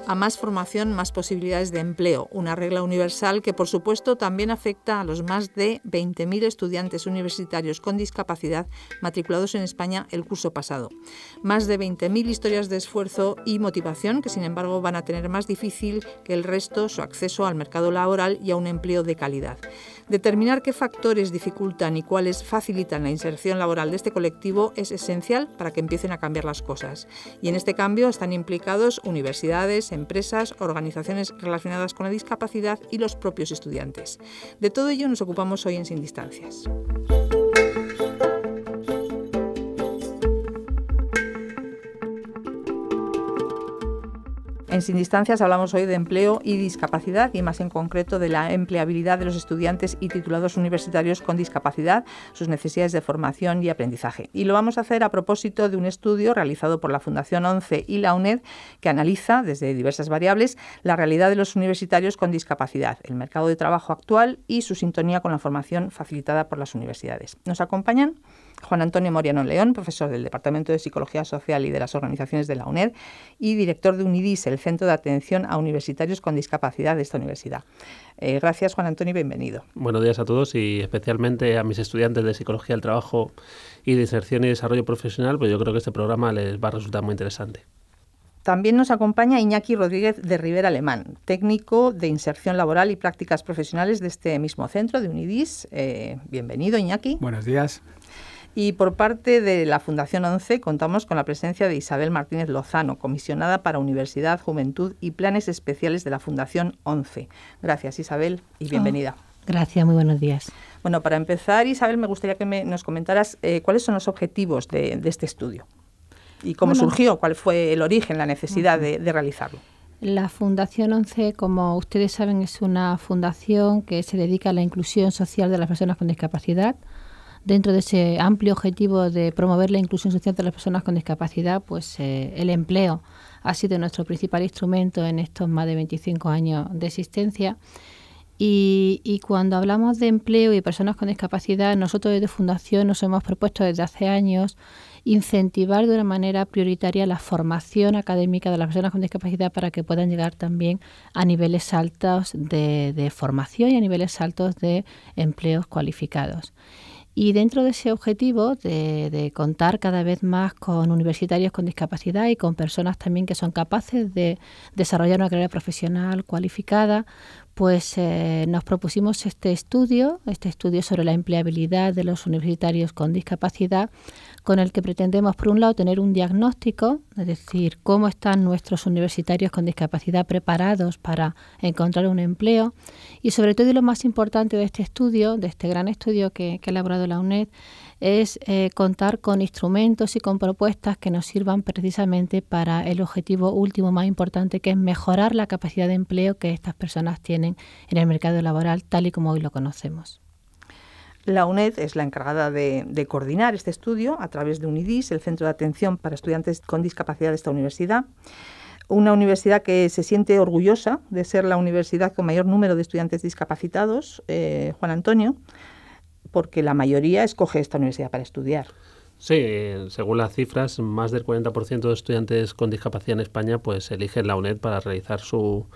A más formación, más posibilidades de empleo, una regla universal que, por supuesto, también afecta a los más de 20.000 estudiantes universitarios con discapacidad matriculados en España el curso pasado. Más de 20.000 historias de esfuerzo y motivación que, sin embargo, van a tener más difícil que el resto su acceso al mercado laboral y a un empleo de calidad. Determinar qué factores dificultan y cuáles facilitan la inserción laboral de este colectivo es esencial para que empiecen a cambiar las cosas. Y en este cambio están implicados universidades, empresas, organizaciones relacionadas con la discapacidad y los propios estudiantes. De todo ello nos ocupamos hoy en Sin Distancias. En Sin Distancias hablamos hoy de empleo y discapacidad y más en concreto de la empleabilidad de los estudiantes y titulados universitarios con discapacidad, sus necesidades de formación y aprendizaje. Y lo vamos a hacer a propósito de un estudio realizado por la Fundación ONCE y la UNED que analiza desde diversas variables la realidad de los universitarios con discapacidad, el mercado de trabajo actual y su sintonía con la formación facilitada por las universidades. Nos acompañan Juan Antonio Moriano León, profesor del Departamento de Psicología Social y de las Organizaciones de la UNED y director de UNIDIS, el Centro de Atención a Universitarios con Discapacidad de esta universidad. Gracias, Juan Antonio, y bienvenido. Buenos días a todos y especialmente a mis estudiantes de Psicología del Trabajo y de Inserción y Desarrollo Profesional, pues yo creo que este programa les va a resultar muy interesante. También nos acompaña Iñaki Rodríguez de Rivera Alemán, técnico de inserción laboral y prácticas profesionales de este mismo centro, de UNIDIS. Bienvenido, Iñaki. Buenos días. Y por parte de la Fundación ONCE contamos con la presencia de Isabel Martínez Lozano, comisionada para Universidad, Juventud y Planes Especiales de la Fundación ONCE. Gracias, Isabel, y bienvenida. Gracias, muy buenos días. Bueno, para empezar, Isabel, me gustaría que nos comentaras cuáles son los objetivos de este estudio y cómo surgió, cuál fue el origen, la necesidad de realizarlo. La Fundación ONCE, como ustedes saben, es una fundación que se dedica a la inclusión social de las personas con discapacidad. Dentro de ese amplio objetivo de promover la inclusión social de las personas con discapacidad, pues el empleo ha sido nuestro principal instrumento en estos más de 25 años de existencia. Y cuando hablamos de empleo y personas con discapacidad, nosotros desde Fundación nos hemos propuesto desde hace años incentivar de una manera prioritaria la formación académica de las personas con discapacidad para que puedan llegar también a niveles altos de formación y a niveles altos de empleos cualificados. Y dentro de ese objetivo de contar cada vez más con universitarios con discapacidad y con personas también que son capaces de desarrollar una carrera profesional cualificada, pues nos propusimos este estudio sobre la empleabilidad de los universitarios con discapacidad, con el que pretendemos, por un lado, tener un diagnóstico, es decir, cómo están nuestros universitarios con discapacidad preparados para encontrar un empleo, y sobre todo, y lo más importante de este estudio, de este gran estudio que ha elaborado la UNED, es contar con instrumentos y con propuestas que nos sirvan precisamente para el objetivo último más importante, que es mejorar la capacidad de empleo que estas personas tienen en el mercado laboral, tal y como hoy lo conocemos. La UNED es la encargada de coordinar este estudio a través de UNIDIS, el Centro de Atención para Estudiantes con Discapacidad de esta universidad. Una universidad que se siente orgullosa de ser la universidad con mayor número de estudiantes discapacitados, Juan Antonio, porque la mayoría escoge esta universidad para estudiar. Sí, según las cifras, más del 40% de estudiantes con discapacidad en España pues eligen la UNED para realizar su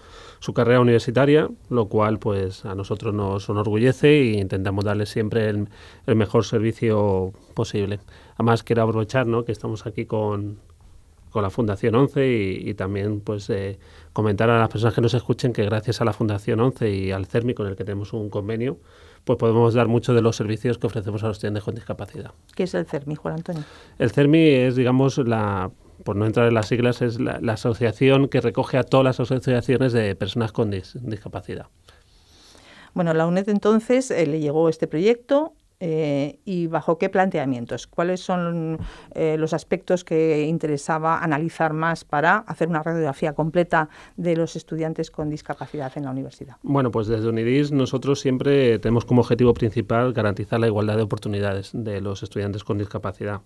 carrera universitaria, lo cual pues a nosotros nos enorgullece e intentamos darles siempre el mejor servicio posible. Además quiero aprovechar, ¿no?, que estamos aquí con la Fundación ONCE y también pues comentar a las personas que nos escuchen que gracias a la Fundación ONCE y al CERMI, con el que tenemos un convenio, pues podemos dar muchos de los servicios que ofrecemos a los estudiantes con discapacidad. ¿Qué es el CERMI, Juan Antonio? El CERMI es, digamos, por no entrar en las siglas, es la asociación que recoge a todas las asociaciones de personas con discapacidad. Bueno, la UNED entonces le llegó este proyecto. ¿Y bajo qué planteamientos? ¿Cuáles son los aspectos que interesaba analizar más para hacer una radiografía completa de los estudiantes con discapacidad en la universidad? Bueno, pues desde UNIDIS nosotros siempre tenemos como objetivo principal garantizar la igualdad de oportunidades de los estudiantes con discapacidad.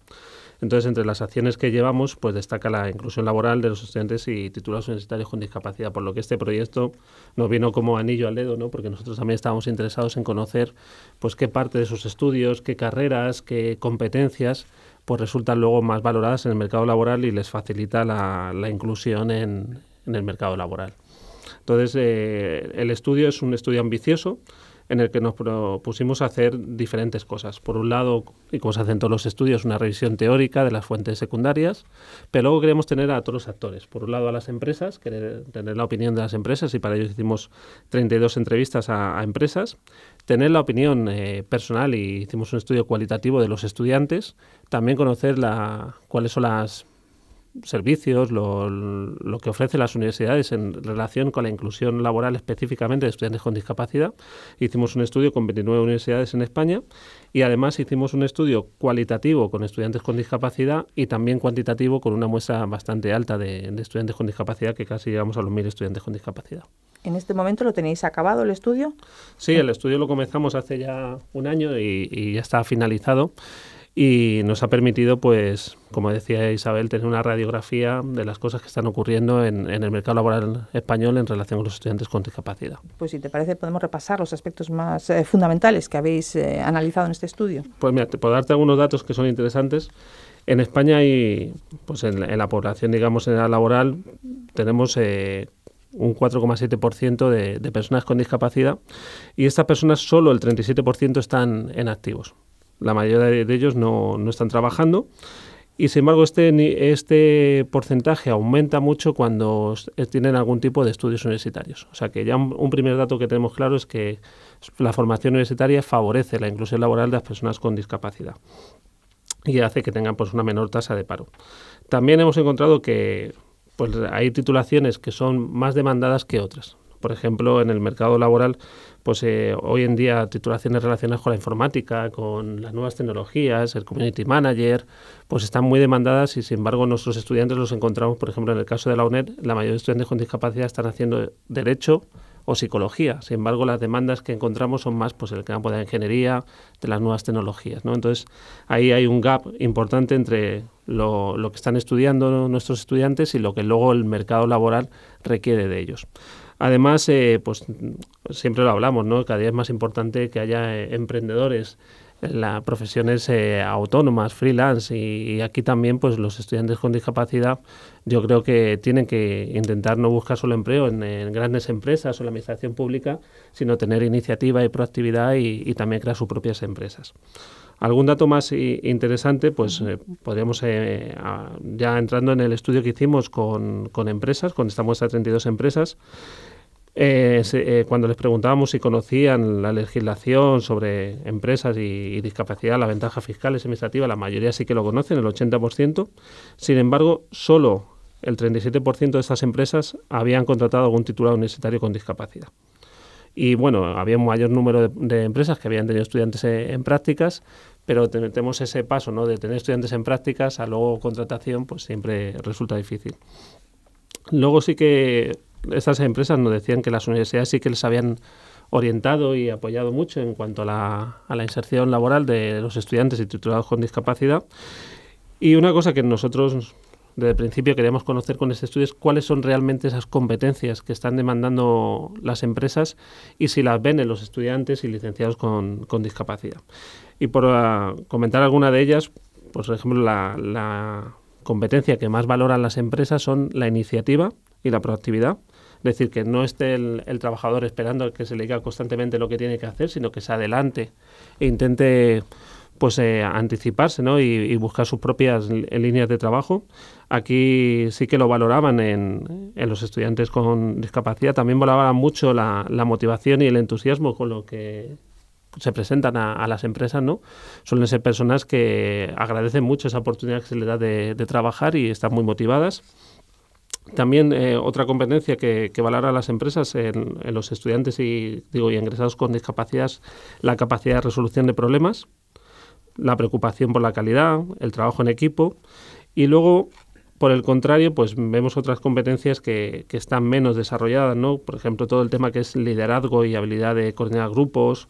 Entonces, entre las acciones que llevamos, pues destaca la inclusión laboral de los estudiantes y titulados universitarios con discapacidad, por lo que este proyecto nos vino como anillo al dedo, ¿no?, porque nosotros también estábamos interesados en conocer pues qué parte de sus estudios, qué carreras, qué competencias pues resultan luego más valoradas en el mercado laboral y les facilita la inclusión en el mercado laboral. Entonces, el estudio es un estudio ambicioso en el que nos propusimos hacer diferentes cosas. Por un lado, y como se hace en todos los estudios, una revisión teórica de las fuentes secundarias, pero luego queremos tener a todos los actores. Por un lado, a las empresas, querer tener la opinión de las empresas, y para ello hicimos 32 entrevistas a empresas, tener la opinión personal, y hicimos un estudio cualitativo de los estudiantes, también conocer cuáles son los servicios, lo que ofrecen las universidades en relación con la inclusión laboral específicamente de estudiantes con discapacidad. Hicimos un estudio con 29 universidades en España y además hicimos un estudio cualitativo con estudiantes con discapacidad y también cuantitativo con una muestra bastante alta de estudiantes con discapacidad, que casi llegamos a los 1.000 estudiantes con discapacidad. ¿En este momento lo tenéis acabado el estudio? Sí, el estudio lo comenzamos hace ya un año y ya está finalizado. Y nos ha permitido, pues, como decía Isabel, tener una radiografía de las cosas que están ocurriendo en el mercado laboral español en relación con los estudiantes con discapacidad. Pues si te parece, podemos repasar los aspectos más fundamentales que habéis analizado en este estudio. Pues mira, te puedo darte algunos datos que son interesantes. En España hay, pues en la población, digamos, en la laboral, tenemos un 4,7% de personas con discapacidad, y estas personas solo el 37% están en activos. La mayoría de ellos no están trabajando y, sin embargo, este porcentaje aumenta mucho cuando tienen algún tipo de estudios universitarios. O sea que ya un primer dato que tenemos claro es que la formación universitaria favorece la inclusión laboral de las personas con discapacidad y hace que tengan, pues, una menor tasa de paro. También hemos encontrado que, pues, hay titulaciones que son más demandadas que otras. Por ejemplo, en el mercado laboral, pues hoy en día titulaciones relacionadas con la informática, con las nuevas tecnologías, el community manager, pues están muy demandadas y, sin embargo, nuestros estudiantes los encontramos, por ejemplo, en el caso de la UNED, la mayoría de estudiantes con discapacidad están haciendo Derecho o Psicología. Sin embargo, las demandas que encontramos son más, pues, el campo de la ingeniería, de las nuevas tecnologías, ¿no? Entonces, ahí hay un gap importante entre lo que están estudiando nuestros estudiantes y lo que luego el mercado laboral requiere de ellos. Además, pues siempre lo hablamos, ¿no? Cada día es más importante que haya emprendedores en las profesiones autónomas, freelance, y aquí también, pues, los estudiantes con discapacidad, yo creo que tienen que intentar no buscar solo empleo en grandes empresas o en la administración pública, sino tener iniciativa y proactividad y también crear sus propias empresas. Algún dato más interesante, pues podríamos, ya entrando en el estudio que hicimos con empresas, con esta muestra de 32 empresas, cuando les preguntábamos si conocían la legislación sobre empresas y discapacidad, las ventajas fiscales y administrativas, la mayoría sí que lo conocen, el 80%. Sin embargo, solo el 37% de estas empresas habían contratado algún titulado universitario con discapacidad. Y bueno, había un mayor número de empresas que habían tenido estudiantes en prácticas, pero tenemos ese paso, ¿no?, de tener estudiantes en prácticas a luego contratación, pues siempre resulta difícil. Luego sí que estas empresas nos decían que las universidades sí que les habían orientado y apoyado mucho en cuanto a la inserción laboral de los estudiantes y titulados con discapacidad. Y una cosa que nosotros desde el principio queríamos conocer con este estudio es cuáles son realmente esas competencias que están demandando las empresas y si las ven en los estudiantes y licenciados con discapacidad. Y por comentar alguna de ellas, pues, por ejemplo, la competencia que más valoran las empresas son la iniciativa y la proactividad. Es decir, que no esté el trabajador esperando a que se le diga constantemente lo que tiene que hacer, sino que se adelante e intente, pues, anticiparse, ¿no?, y buscar sus propias líneas de trabajo. Aquí sí que lo valoraban en los estudiantes con discapacidad. También valoraban mucho la motivación y el entusiasmo con lo que se presentan a las empresas, ¿no? Suelen ser personas que agradecen mucho esa oportunidad que se les da de trabajar y están muy motivadas. También otra competencia que valora las empresas en los estudiantes y ingresados con discapacidad es la capacidad de resolución de problemas, la preocupación por la calidad, el trabajo en equipo. Y luego, por el contrario, pues vemos otras competencias que están menos desarrolladas, ¿no? Por ejemplo, todo el tema que es liderazgo y habilidad de coordinar grupos,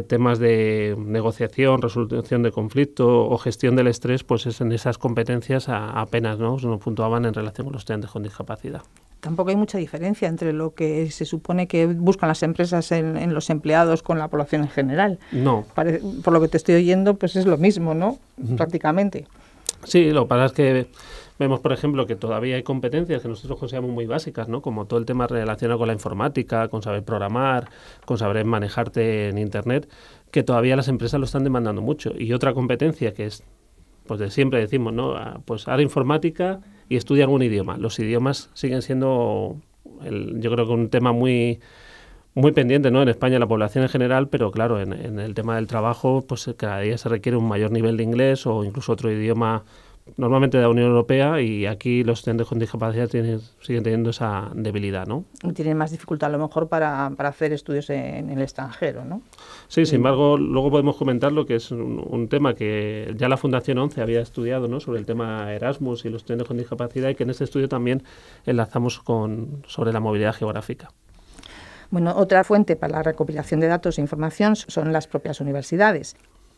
temas de negociación, resolución de conflicto o gestión del estrés, pues es en esas competencias apenas, ¿no?, se nos puntuaban en relación con los estudiantes con discapacidad. Tampoco hay mucha diferencia entre lo que se supone que buscan las empresas en los empleados con la población en general. No. Por lo que te estoy oyendo, pues es lo mismo, ¿no? Prácticamente. Sí, lo que pasa es que Vemos, por ejemplo, que todavía hay competencias que nosotros consideramos muy básicas, ¿no? Como todo el tema relacionado con la informática, con saber programar, con saber manejarte en Internet, que todavía las empresas lo están demandando mucho. Y otra competencia que es, pues de siempre decimos, ¿no? Pues ahora informática y estudia algún idioma. Los idiomas siguen siendo, yo creo que un tema muy pendiente, ¿no? En España, la población en general, pero claro, en el tema del trabajo, pues cada día se requiere un mayor nivel de inglés o incluso otro idioma, normalmente de la Unión Europea, y aquí los estudiantes con discapacidad siguen teniendo esa debilidad, ¿no? Y tienen más dificultad a lo mejor para hacer estudios en el extranjero, ¿no? Sí, sin embargo, luego podemos comentar lo que es un tema que ya la Fundación 11 había estudiado, ¿no? Sobre el tema Erasmus y los estudiantes con discapacidad, y que en este estudio también enlazamos sobre la movilidad geográfica. Bueno, otra fuente para la recopilación de datos e información son las propias universidades.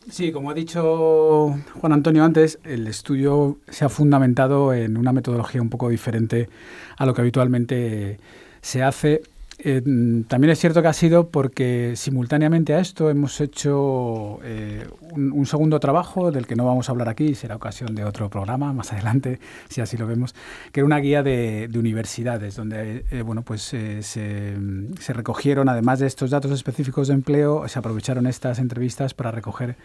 Sí, como ha dicho Juan Antonio antes, el estudio se ha fundamentado en una metodología un poco diferente a lo que habitualmente se hace. También es cierto que ha sido porque simultáneamente a esto hemos hecho un segundo trabajo del que no vamos a hablar aquí, será ocasión de otro programa más adelante, si así lo vemos, que era una guía de universidades donde se recogieron, además de estos datos específicos de empleo, se aprovecharon estas entrevistas para recoger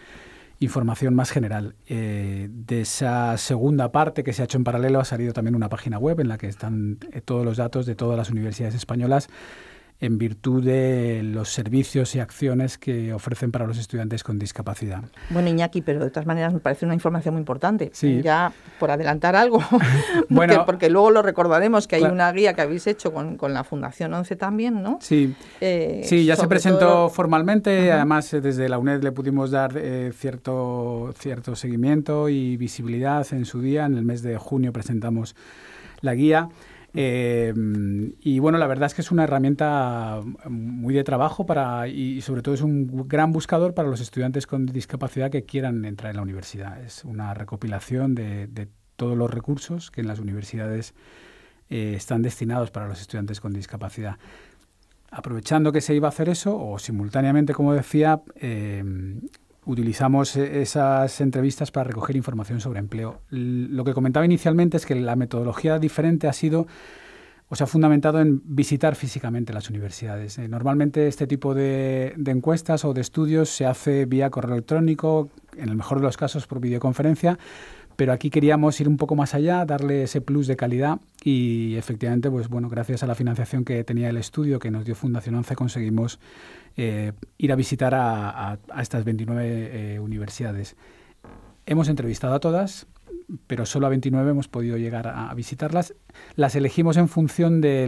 información más general. De esa segunda parte que se ha hecho en paralelo ha salido también una página web en la que están todos los datos de todas las universidades españolas en virtud de los servicios y acciones que ofrecen para los estudiantes con discapacidad. Bueno, Iñaki, pero de todas maneras me parece una información muy importante. Sí. Ya por adelantar algo, bueno, porque luego lo recordaremos que hay claro, una guía que habéis hecho con la Fundación 11 también, ¿no? Sí, ya se presentó formalmente. Además, desde la UNED le pudimos dar cierto seguimiento y visibilidad en su día. En el mes de junio presentamos la guía. Y bueno, la verdad es que es una herramienta muy de trabajo y sobre todo es un gran buscador para los estudiantes con discapacidad que quieran entrar en la universidad. Es una recopilación de todos los recursos que en las universidades están destinados para los estudiantes con discapacidad. Aprovechando que se iba a hacer eso, o simultáneamente, como decía, utilizamos esas entrevistas para recoger información sobre empleo. Lo que comentaba inicialmente es que la metodología diferente se ha fundamentado en visitar físicamente las universidades. Normalmente este tipo de encuestas o de estudios se hace vía correo electrónico, en el mejor de los casos por videoconferencia, pero aquí queríamos ir un poco más allá, darle ese plus de calidad y efectivamente, pues bueno, gracias a la financiación que tenía el estudio que nos dio Fundación 11 conseguimos ir a visitar a estas 29 universidades. Hemos entrevistado a todas, pero solo a 29 hemos podido llegar a visitarlas. Las elegimos en función de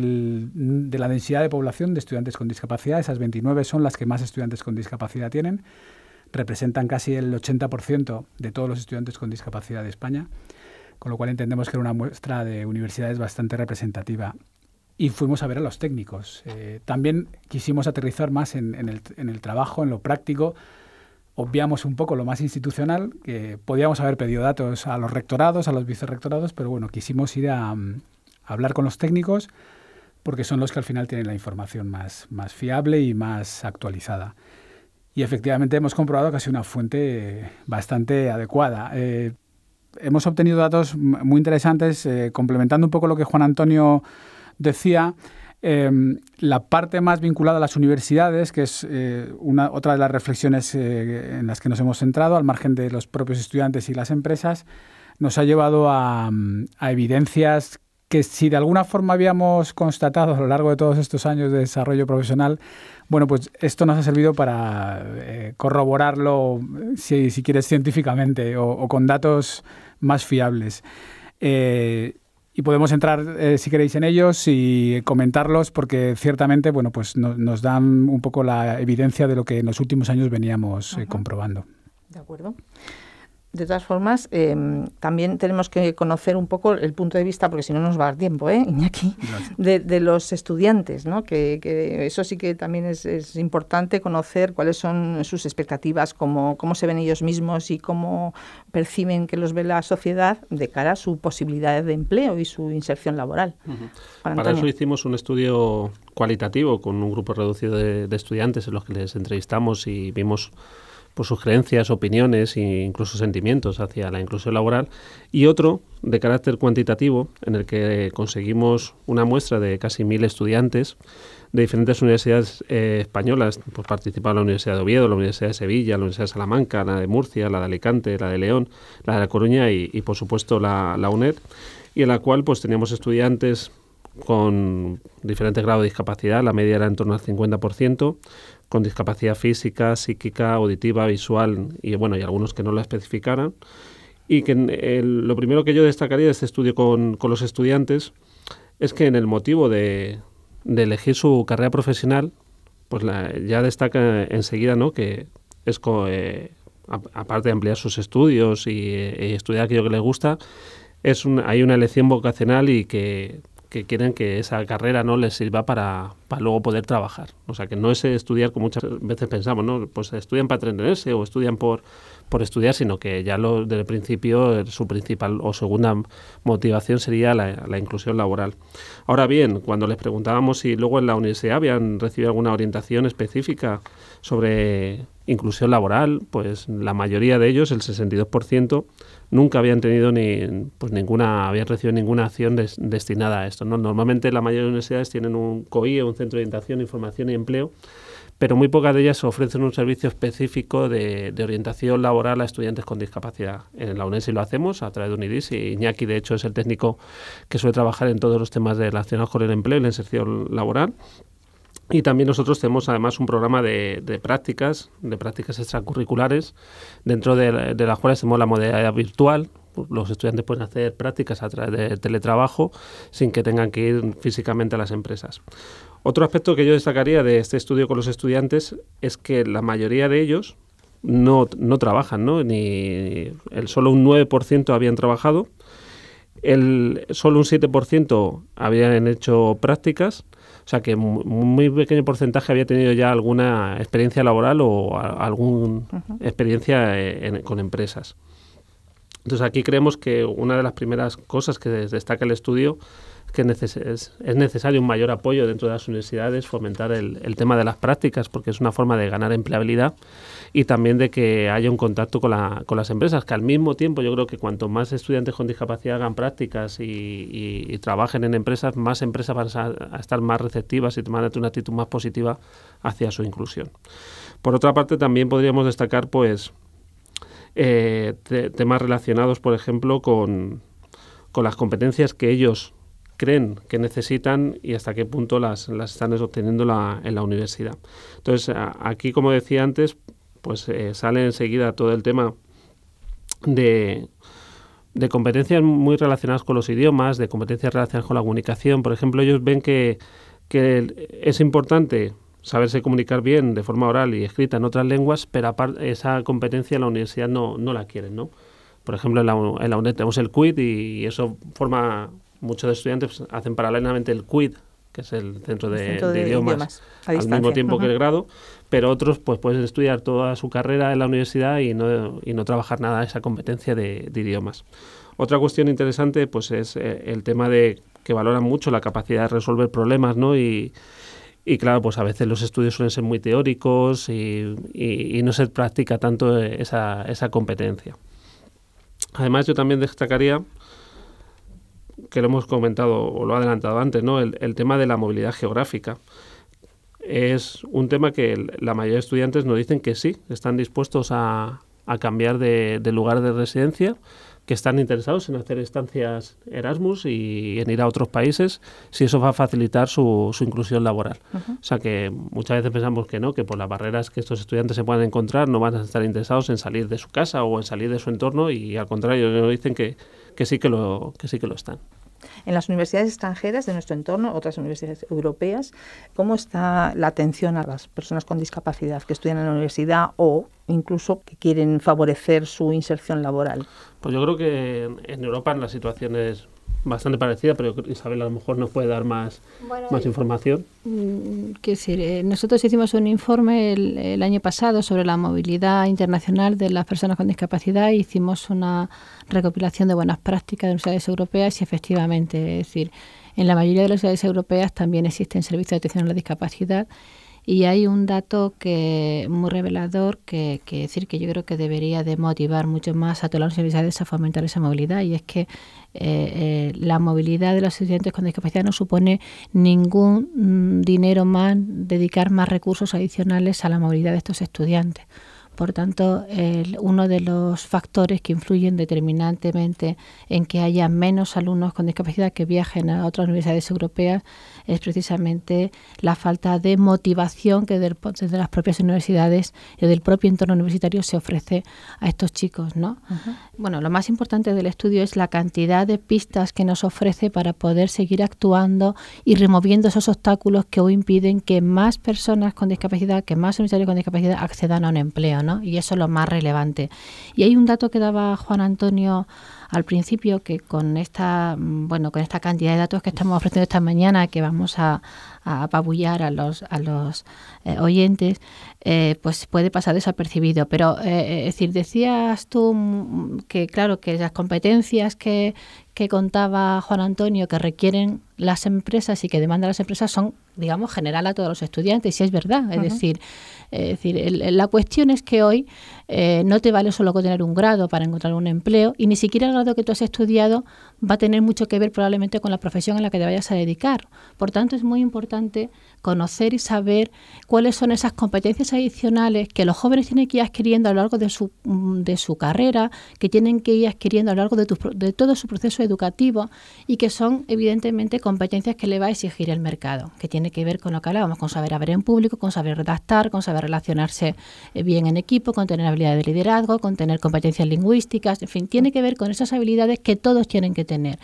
la densidad de población de estudiantes con discapacidad. Esas 29 son las que más estudiantes con discapacidad tienen. Representan casi el 80% de todos los estudiantes con discapacidad de España, con lo cual entendemos que era una muestra de universidades bastante representativa. Y fuimos a ver a los técnicos. También quisimos aterrizar más en el trabajo, en lo práctico. Obviamos un poco lo más institucional, que podíamos haber pedido datos a los rectorados, a los vicerrectorados, pero bueno, quisimos ir a hablar con los técnicos porque son los que al final tienen la información más fiable y más actualizada. Y efectivamente hemos comprobado que ha sido una fuente bastante adecuada. Hemos obtenido datos muy interesantes, complementando un poco lo que Juan Antonio decía. La parte más vinculada a las universidades, que es otra de las reflexiones en las que nos hemos centrado, al margen de los propios estudiantes y las empresas, nos ha llevado a evidencias que si de alguna forma habíamos constatado a lo largo de todos estos años de desarrollo profesional, bueno, pues esto nos ha servido para corroborarlo, si quieres, científicamente o con datos más fiables. Y podemos entrar, si queréis, en ellos y comentarlos porque ciertamente, bueno, pues nos dan un poco la evidencia de lo que en los últimos años veníamos comprobando. De acuerdo. De todas formas, también tenemos que conocer un poco el punto de vista, porque si no nos va a dar tiempo, Iñaki, de los estudiantes, ¿no? Que eso sí que también es importante conocer cuáles son sus expectativas, cómo se ven ellos mismos y cómo perciben que los ve la sociedad de cara a su posibilidad de empleo y su inserción laboral. Para eso hicimos un estudio cualitativo con un grupo reducido de estudiantes en los que les entrevistamos y vimos sus creencias, opiniones e incluso sentimientos hacia la inclusión laboral, y otro de carácter cuantitativo, en el que conseguimos una muestra de casi 1.000 estudiantes de diferentes universidades españolas. Pues participaron la Universidad de Oviedo, la Universidad de Sevilla, la Universidad de Salamanca, la de Murcia, la de Alicante, la de León, la de La Coruña y por supuesto la UNED, y en la cual pues teníamos estudiantes con diferentes grados de discapacidad. La media era en torno al 50%, con discapacidad física, psíquica, auditiva, visual y bueno, y algunos que no la especificaran. Y que lo primero que yo destacaría de este estudio con los estudiantes es que en el motivo de elegir su carrera profesional, pues ya destaca enseguida, ¿no?, que es aparte de ampliar sus estudios y estudiar aquello que les gusta, hay una elección vocacional y que quieren que esa carrera no les sirva para luego poder trabajar. O sea, que no es estudiar como muchas veces pensamos, ¿no? Pues estudian para entretenerse o estudian por estudiar, sino que ya desde el principio su principal o segunda motivación sería la inclusión laboral. Ahora bien, cuando les preguntábamos si luego en la universidad habían recibido alguna orientación específica sobre inclusión laboral, pues la mayoría de ellos, el 62%, nunca habían tenido habían recibido ninguna acción destinada a esto, ¿no? Normalmente la mayoría de universidades tienen un COIE, un Centro de Orientación, Información y Empleo, pero muy pocas de ellas ofrecen un servicio específico de orientación laboral a estudiantes con discapacidad. En la UNED sí lo hacemos a través de UNIDIS, y Iñaki de hecho es el técnico que suele trabajar en todos los temas relacionados con el empleo y la inserción laboral. Y también nosotros tenemos además un programa de prácticas extracurriculares, dentro de las cuales tenemos la modalidad virtual. Los estudiantes pueden hacer prácticas a través de teletrabajo sin que tengan que ir físicamente a las empresas. Otro aspecto que yo destacaría de este estudio con los estudiantes es que la mayoría de ellos no trabajan, ¿no? Solo un 9% habían trabajado, solo un 7% habían hecho prácticas. O sea que muy pequeño porcentaje había tenido ya alguna experiencia laboral o alguna experiencia con empresas. Entonces aquí creemos que una de las primeras cosas que destaca el estudio es que es necesario un mayor apoyo dentro de las universidades, fomentar el tema de las prácticas, porque es una forma de ganar empleabilidad, y también de que haya un contacto con las empresas, que al mismo tiempo yo creo que cuanto más estudiantes con discapacidad hagan prácticas y trabajen en empresas, más empresas van a estar más receptivas y van a tener una actitud más positiva hacia su inclusión. Por otra parte, también podríamos destacar pues temas relacionados, por ejemplo, con las competencias que ellos creen que necesitan y hasta qué punto las están obteniendo en la universidad. Entonces, aquí, como decía antes, pues sale enseguida todo el tema de competencias muy relacionadas con los idiomas, de competencias relacionadas con la comunicación. Por ejemplo, ellos ven que es importante saberse comunicar bien de forma oral y escrita en otras lenguas, pero aparte esa competencia en la universidad no la quieren, ¿no? Por ejemplo, en la UNED tenemos el CUID y eso forma... Muchos estudiantes hacen paralelamente el CUID, que es el centro de idiomas al mismo tiempo que el grado, pero otros pues pueden estudiar toda su carrera en la universidad y no trabajar nada esa competencia de idiomas. Otra cuestión interesante pues es el tema de que valoran mucho la capacidad de resolver problemas, ¿no? Y claro, pues a veces los estudios suelen ser muy teóricos y no se practica tanto esa competencia. Además, yo también destacaría, que lo hemos comentado o lo ha adelantado antes, ¿no? El tema de la movilidad geográfica. Es un tema que la mayoría de estudiantes nos dicen que sí, están dispuestos a cambiar de lugar de residencia, que están interesados en hacer estancias Erasmus y en ir a otros países, si eso va a facilitar su inclusión laboral. O sea que muchas veces pensamos que no, que por las barreras que estos estudiantes se puedan encontrar no van a estar interesados en salir de su casa o en salir de su entorno, y al contrario nos dicen que sí que lo están. En las universidades extranjeras de nuestro entorno, otras universidades europeas, ¿cómo está la atención a las personas con discapacidad que estudian en la universidad o incluso que quieren favorecer su inserción laboral? Pues yo creo que en Europa la situación es bastante parecida, pero Isabel a lo mejor nos puede dar más información. Nosotros hicimos un informe el año pasado sobre la movilidad internacional de las personas con discapacidad. Hicimos una recopilación de buenas prácticas de universidades europeas y efectivamente, es decir, en la mayoría de las universidades europeas también existen servicios de atención a la discapacidad Y hay un dato muy revelador que decir que yo creo que debería de motivar mucho más a todas las universidades a fomentar esa movilidad, y es que la movilidad de los estudiantes con discapacidad no supone ningún dinero más, dedicar más recursos adicionales a la movilidad de estos estudiantes. Por tanto, uno de los factores que influyen determinantemente en que haya menos alumnos con discapacidad que viajen a otras universidades europeas es precisamente la falta de motivación que desde las propias universidades y del propio entorno universitario se ofrece a estos chicos, ¿no? Uh-huh. Bueno, lo más importante del estudio es la cantidad de pistas que nos ofrece para poder seguir actuando y removiendo esos obstáculos que hoy impiden que más personas con discapacidad, que más universitarios con discapacidad accedan a un empleo, ¿no? Y eso es lo más relevante. Y hay un dato que daba Juan Antonio al principio, que con esta cantidad de datos que estamos ofreciendo esta mañana, que vamos a apabullar a los oyentes, pues puede pasar desapercibido. Pero, es decir, decías tú que, claro, que las competencias que contaba Juan Antonio que requieren las empresas y que demandan las empresas son, digamos, general a todos los estudiantes, y es verdad. Es decir, la cuestión es que hoy no te vale solo con tener un grado para encontrar un empleo, y ni siquiera el grado que tú has estudiado va a tener mucho que ver probablemente con la profesión a la que te vayas a dedicar. Por tanto, es muy importante conocer y saber cuáles son esas competencias adicionales que los jóvenes tienen que ir adquiriendo a lo largo de su carrera, que tienen que ir adquiriendo a lo largo de todo su proceso educativo, y que son evidentemente competencias que le va a exigir el mercado, que tiene que ver con lo que hablábamos, con saber hablar en público, con saber redactar, con saber relacionarse bien en equipo, con tener habilidades de liderazgo, con tener competencias lingüísticas, en fin, tiene que ver con esas habilidades que todos tienen que tener.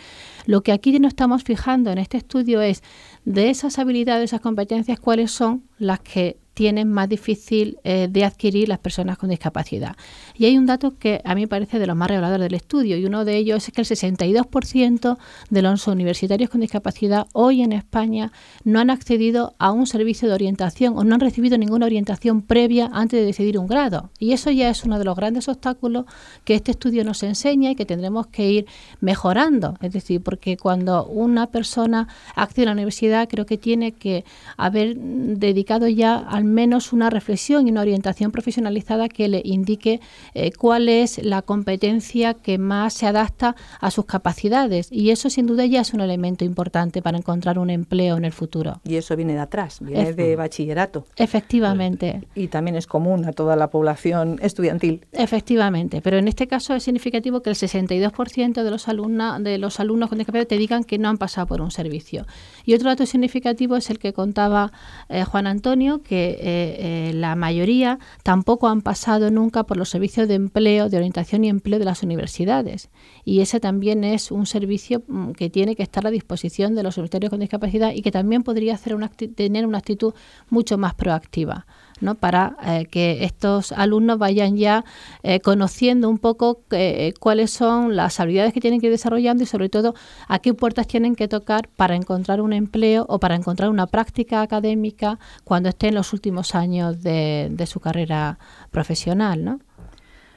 Lo que aquí nos estamos fijando en este estudio es de esas habilidades, esas competencias, cuáles son las que tienen más difícil de adquirir las personas con discapacidad. Y hay un dato que a mí me parece de los más reveladores del estudio, y uno de ellos es que el 62% de los universitarios con discapacidad hoy en España no han accedido a un servicio de orientación o no han recibido ninguna orientación previa antes de decidir un grado. Y eso ya es uno de los grandes obstáculos que este estudio nos enseña y que tendremos que ir mejorando. Es decir, porque cuando una persona accede a la universidad, creo que tiene que haber dedicado ya al menos una reflexión y una orientación profesionalizada que le indique cuál es la competencia que más se adapta a sus capacidades, y eso sin duda ya es un elemento importante para encontrar un empleo en el futuro. Y eso viene de atrás, viene de bachillerato. Efectivamente. Y también es común a toda la población estudiantil. Efectivamente, pero en este caso es significativo que el 62% de los alumnos con discapacidad te digan que no han pasado por un servicio. Y otro dato significativo es el que contaba Juan Antonio, que la mayoría tampoco han pasado nunca por los servicios de empleo, de orientación y empleo de las universidades. Y ese también es un servicio que tiene que estar a disposición de los universitarios con discapacidad, y que también podría tener una actitud mucho más proactiva, ¿no? Para que estos alumnos vayan ya conociendo un poco cuáles son las habilidades que tienen que ir desarrollando, y sobre todo a qué puertas tienen que tocar para encontrar un empleo o para encontrar una práctica académica cuando estén en los últimos años de su carrera profesional, ¿no?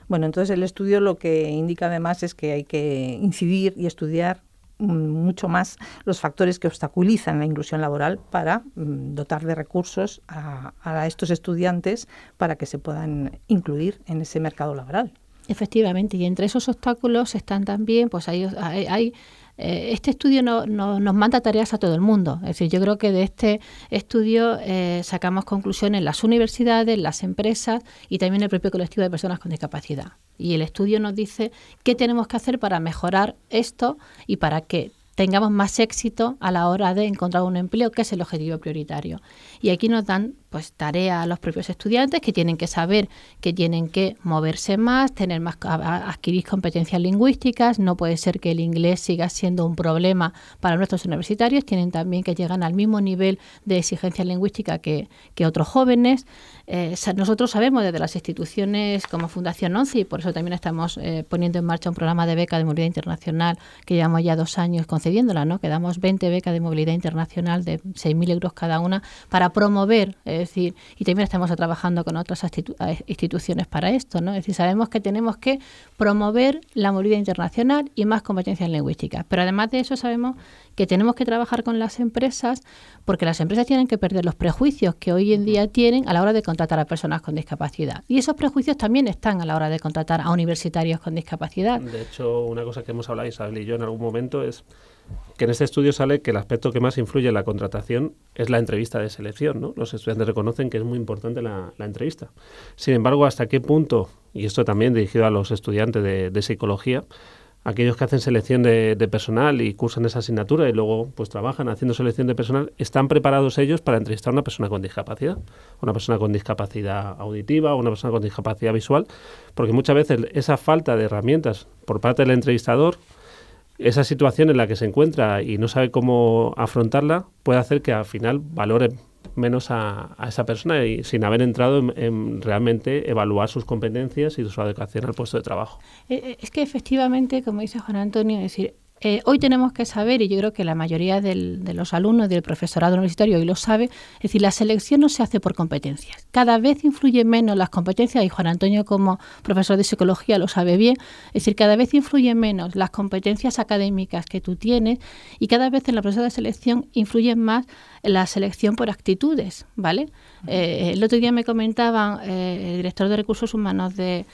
Bueno, entonces el estudio lo que indica además es que hay que incidir y estudiar mucho más los factores que obstaculizan la inclusión laboral para dotar de recursos a estos estudiantes para que se puedan incluir en ese mercado laboral. Efectivamente, y entre esos obstáculos están también, pues hay este estudio nos manda tareas a todo el mundo. Es decir, yo creo que de este estudio sacamos conclusiones las universidades, las empresas y también el propio colectivo de personas con discapacidad. Y el estudio nos dice qué tenemos que hacer para mejorar esto y para que tengamos más éxito a la hora de encontrar un empleo, que es el objetivo prioritario. Y aquí nos dan pues tarea a los propios estudiantes, que tienen que saber que tienen que moverse más, adquirir competencias lingüísticas. No puede ser que el inglés siga siendo un problema para nuestros universitarios. Tienen también que llegar al mismo nivel de exigencia lingüística que otros jóvenes. Nosotros sabemos desde las instituciones como Fundación ONCE, y por eso también estamos poniendo en marcha un programa de beca de movilidad internacional que llevamos ya 2 años concediéndola, ¿no? Que damos 20 becas de movilidad internacional de 6.000 euros cada una para promover decir, y también estamos trabajando con otras instituciones para esto, ¿no? Es decir, sabemos que tenemos que promover la movilidad internacional y más competencias lingüísticas, pero además de eso sabemos que tenemos que trabajar con las empresas, porque las empresas tienen que perder los prejuicios que hoy en día tienen a la hora de contratar a personas con discapacidad. Y esos prejuicios también están a la hora de contratar a universitarios con discapacidad. De hecho, una cosa que hemos hablado Isabel y yo en algún momento es que en este estudio sale que el aspecto que más influye en la contratación es la entrevista de selección, ¿no? Los estudiantes reconocen que es muy importante la entrevista. Sin embargo, ¿hasta qué punto, y esto también dirigido a los estudiantes de psicología, aquellos que hacen selección de personal y cursan esa asignatura y luego pues trabajan haciendo selección de personal, están preparados ellos para entrevistar a una persona con discapacidad? Una persona con discapacidad auditiva o una persona con discapacidad visual, porque muchas veces esa falta de herramientas por parte del entrevistador, esa situación en la que se encuentra y no sabe cómo afrontarla, puede hacer que al final valore menos a esa persona y sin haber entrado en realmente evaluar sus competencias y su adecuación al puesto de trabajo. Es que efectivamente, como dice Juan Antonio, es decir, hoy tenemos que saber, y yo creo que la mayoría de los alumnos del profesorado universitario hoy lo sabe, es decir, la selección no se hace por competencias. Cada vez influyen menos las competencias, y Juan Antonio como profesor de psicología lo sabe bien, es decir, cada vez influyen menos las competencias académicas que tú tienes y cada vez en la proceso de selección influyen más la selección por actitudes, ¿vale? El otro día me comentaban el director de recursos humanos de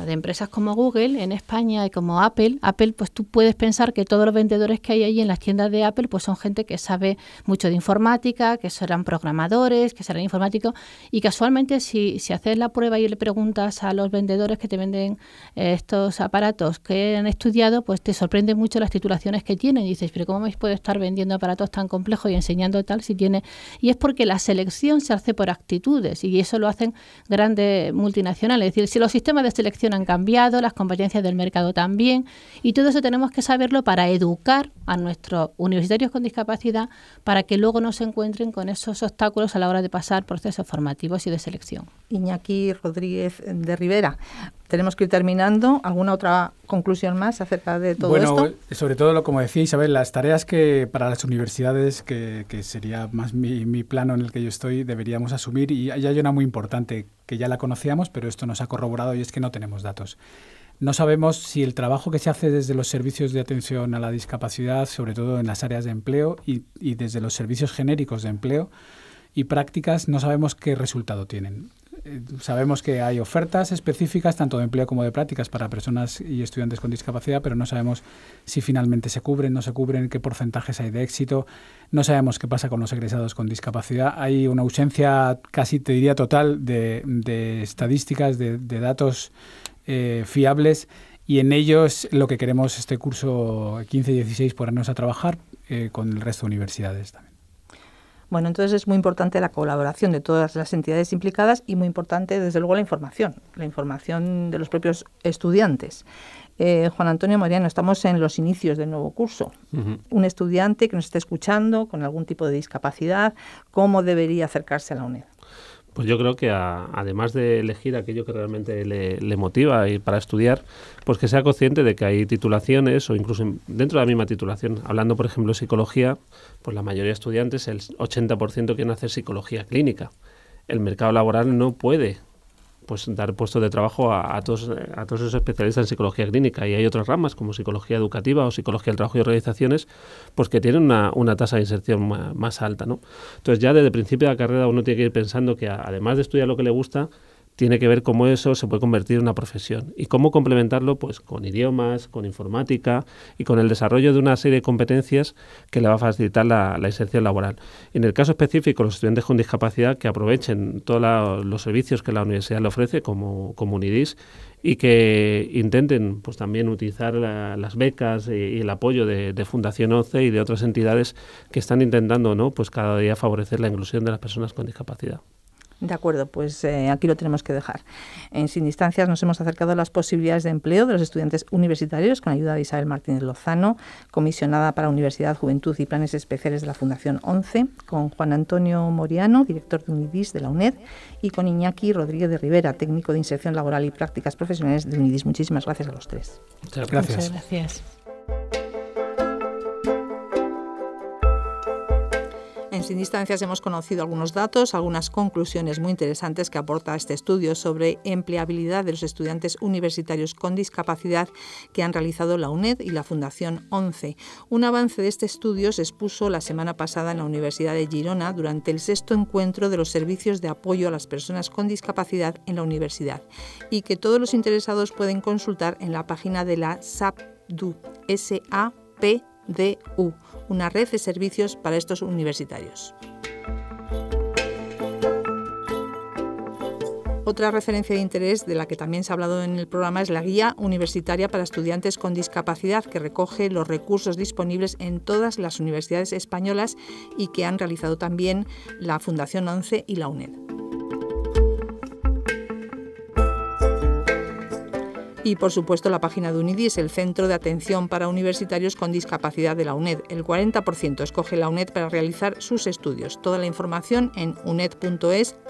empresas como Google en España y como Apple, pues tú puedes pensar que todos los vendedores que hay allí en las tiendas de Apple pues son gente que sabe mucho de informática, que serán programadores, que serán informáticos, y casualmente si haces la prueba y le preguntas a los vendedores que te venden estos aparatos que han estudiado, pues te sorprende mucho las titulaciones que tienen. Y dices, pero ¿cómo me puedo estar vendiendo aparatos tan complejos y enseñando tal si tiene? Y es porque la selección se hace por actitudes, y eso lo hacen grandes multinacionales. Es decir, si los sistemas de selección han cambiado, las competencias del mercado también, y todo eso tenemos que saberlo para educar a nuestros universitarios con discapacidad para que luego no se encuentren con esos obstáculos a la hora de pasar procesos formativos y de selección. Iñaki Rodríguez de Rivera, tenemos que ir terminando. ¿Alguna otra conclusión más acerca de todo esto? Bueno, sobre todo, como decía Isabel, las tareas que para las universidades, que sería más mi plano en el que yo estoy, deberíamos asumir, y hay una muy importante que ya la conocíamos, pero esto nos ha corroborado, y es que no tenemos datos. No sabemos si el trabajo que se hace desde los servicios de atención a la discapacidad, sobre todo en las áreas de empleo y desde los servicios genéricos de empleo y prácticas, no sabemos qué resultado tienen. Sabemos que hay ofertas específicas, tanto de empleo como de prácticas, para personas y estudiantes con discapacidad, pero no sabemos si finalmente se cubren, no se cubren, qué porcentajes hay de éxito. No sabemos qué pasa con los egresados con discapacidad. Hay una ausencia casi, te diría, total de estadísticas, de datos fiables, y en ellos lo que queremos este curso 15-16 ponernos a trabajar con el resto de universidades también. Bueno, entonces es muy importante la colaboración de todas las entidades implicadas y muy importante, desde luego, la información de los propios estudiantes. Juan Antonio Moriano, estamos en los inicios del nuevo curso. Uh-huh. Un estudiante que nos esté escuchando con algún tipo de discapacidad, ¿cómo debería acercarse a la UNED? Pues yo creo que además de elegir aquello que realmente le motiva y para estudiar, pues que sea consciente de que hay titulaciones, o incluso dentro de la misma titulación, hablando por ejemplo de psicología, pues la mayoría de estudiantes, el 80% quieren hacer psicología clínica. El mercado laboral no puede pues dar puestos de trabajo a todos esos especialistas en psicología clínica, y hay otras ramas como psicología educativa o psicología del trabajo y organizaciones, pues que tienen una tasa de inserción más alta, ¿no? Entonces ya desde el principio de la carrera uno tiene que ir pensando que además de estudiar lo que le gusta, tiene que ver cómo eso se puede convertir en una profesión y cómo complementarlo pues con idiomas, con informática y con el desarrollo de una serie de competencias que le va a facilitar la inserción laboral. En el caso específico, los estudiantes con discapacidad que aprovechen todos los servicios que la universidad le ofrece como UNIDIS, y que intenten pues también utilizar las becas y el apoyo de Fundación 11 y de otras entidades que están intentando, ¿no?, pues cada día favorecer la inclusión de las personas con discapacidad. De acuerdo, pues aquí lo tenemos que dejar. En Sin Distancias nos hemos acercado a las posibilidades de empleo de los estudiantes universitarios con ayuda de Isabel Martínez Lozano, comisionada para Universidad, Juventud y Planes Especiales de la Fundación 11, con Juan Antonio Moriano, director de UNIDIS de la UNED, y con Iñaki Rodríguez de Rivera, técnico de Inserción Laboral y Prácticas Profesionales de UNIDIS. Muchísimas gracias a los tres. Muchas gracias. Muchas gracias. En Sin Distancias hemos conocido algunos datos, algunas conclusiones muy interesantes que aporta este estudio sobre empleabilidad de los estudiantes universitarios con discapacidad que han realizado la UNED y la Fundación ONCE. Un avance de este estudio se expuso la semana pasada en la Universidad de Girona durante el 6º encuentro de los servicios de apoyo a las personas con discapacidad en la universidad y que todos los interesados pueden consultar en la página de la SAPDU, SAPDU, una red de servicios para estos universitarios. Otra referencia de interés de la que también se ha hablado en el programa es la Guía Universitaria para Estudiantes con Discapacidad, que recoge los recursos disponibles en todas las universidades españolas y que han realizado también la Fundación ONCE y la UNED. Y, por supuesto, la página de UNIDIS, el Centro de Atención para Universitarios con Discapacidad de la UNED. El 40% escoge la UNED para realizar sus estudios. Toda la información en uned.es/UNIDIS.